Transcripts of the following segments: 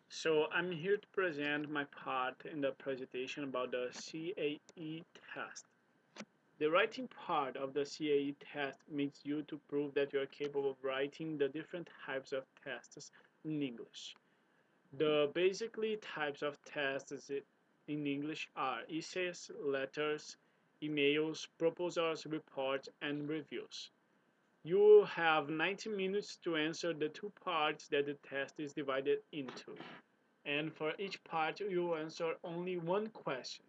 So I'm here to present my part in the presentation about the CAE test. The writing part of the CAE test makes you to prove that you are capable of writing the different types of tests in English. The basically types of tests in English are essays, letters, emails, proposals, reports, and reviews. You have 90 minutes to answer the two parts that the test is divided into. And for each part, you answer only one question.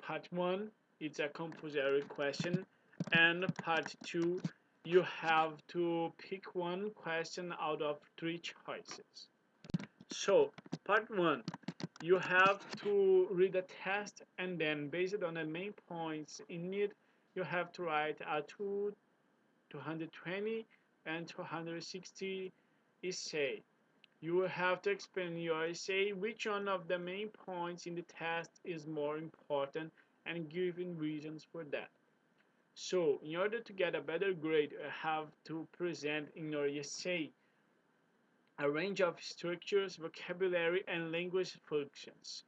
Part 1 is a compulsory question, and part 2 you have to pick one question out of three choices. So, part 1 you have to read the test, and then based on the main points in it, you have to write a 220 and 260 essay. You will have to explain your essay which one of the main points in the test is more important and giving reasons for that. So, in order to get a better grade, you have to present in your essay a range of structures, vocabulary, and language functions.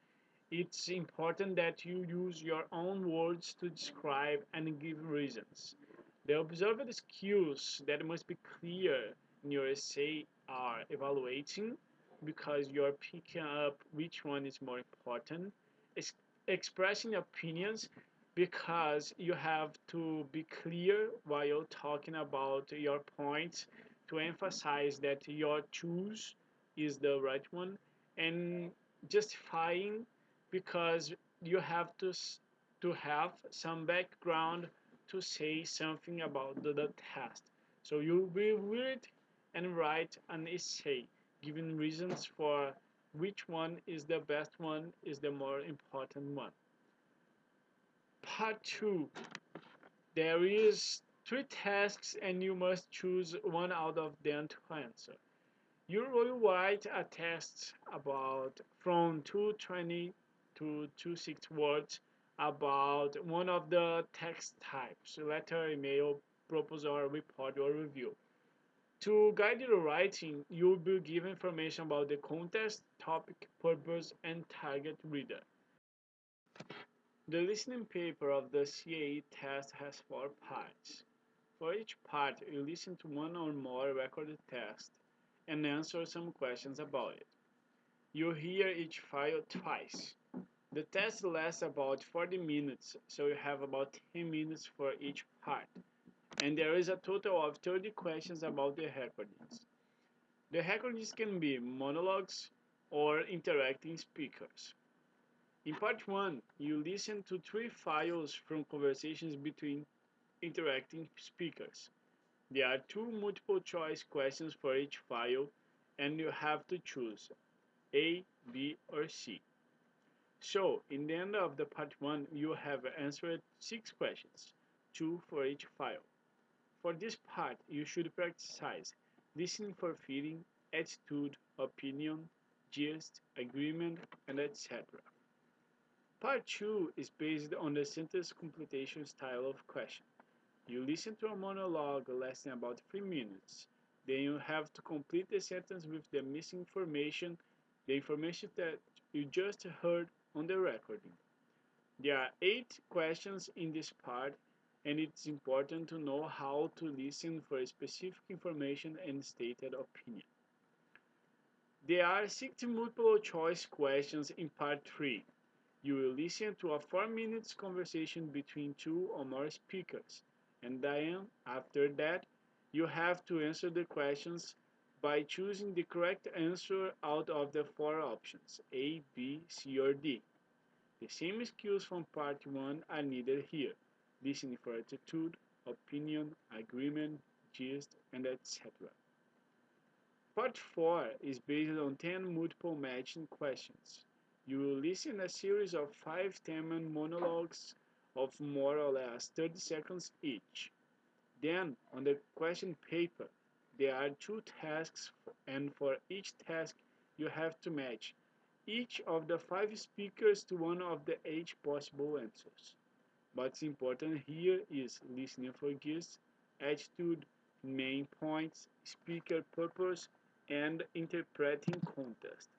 It's important that you use your own words to describe and give reasons. The observed skills that must be clear in your essay are evaluating, because you're picking up which one is more important, expressing opinions, because you have to be clear while talking about your points to emphasize that your choose is the right one, and justifying, because you have to have some background to say something about the test. So you will read and write an essay giving reasons for which one is the best one, is the more important one. Part 2. There is three tasks and you must choose one out of them to answer. You will write a test about from 220 to 260 words about one of the text types: letter, email, proposal, report, or review. To guide your writing, you will be given information about the context, topic, purpose, and target reader. The listening paper of the CAE test has four parts. For each part, you listen to one or more recorded tests and answer some questions about it. You hear each file twice. The test lasts about 40 minutes, so you have about 10 minutes for each part. And there is a total of 30 questions about the recordings. The recordings can be monologues or interacting speakers. In part 1, you listen to three files from conversations between interacting speakers. There are two multiple choice questions for each file, and you have to choose A, B, or C. So, in the end of the part 1, you have answered 6 questions, 2 for each file. For this part, you should practice listening for feeling, attitude, opinion, gist, agreement, and etc. Part 2 is based on the sentence completion style of question. You listen to a monologue lasting about 3 minutes. Then you have to complete the sentence with the missing information, the information that you just heard on the recording. There are 8 questions in this part, and it's important to know how to listen for specific information and stated opinion. There are 60 multiple choice questions in part 3. You will listen to a 4 minutes conversation between two or more speakers, and then, after that, you have to answer the questions by choosing the correct answer out of the 4 options A, B, C, or D. The same skills from part 1 are needed here: listening for attitude, opinion, agreement, gist, and etc. Part 4 is based on 10 multiple matching questions. You will listen a series of 5 10-minute monologues of more or less 30 seconds each. Then, on the question paper, there are 2 tasks, and for each task, you have to match each of the 5 speakers to one of the 8 possible answers. What's important here is listening for gist, attitude, main points, speaker purpose, and interpreting context.